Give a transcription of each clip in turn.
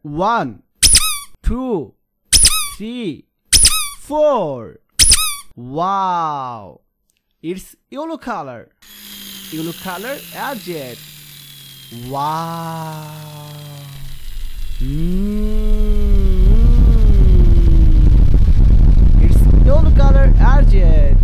1, 2, 3, 4. Wow, it's yellow color. Yellow color object. Wow. It's yellow color object.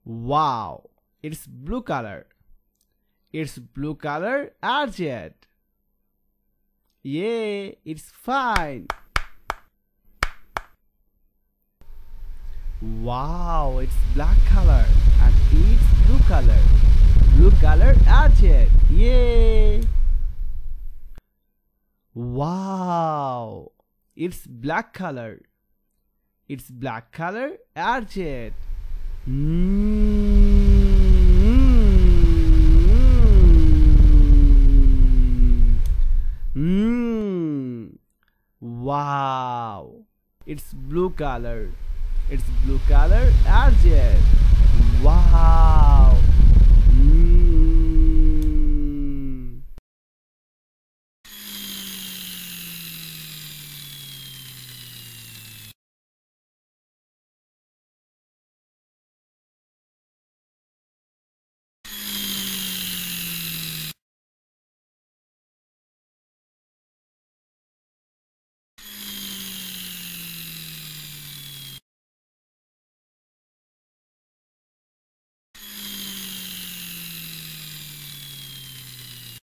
Wow, it's blue color. It's blue color object. Yeah, it's fine. Wow, it's black color and it's blue color. Blue color object. Yay! Wow, it's black color. It's black color object. Wow, it's blue color. It's blue color object. Wow.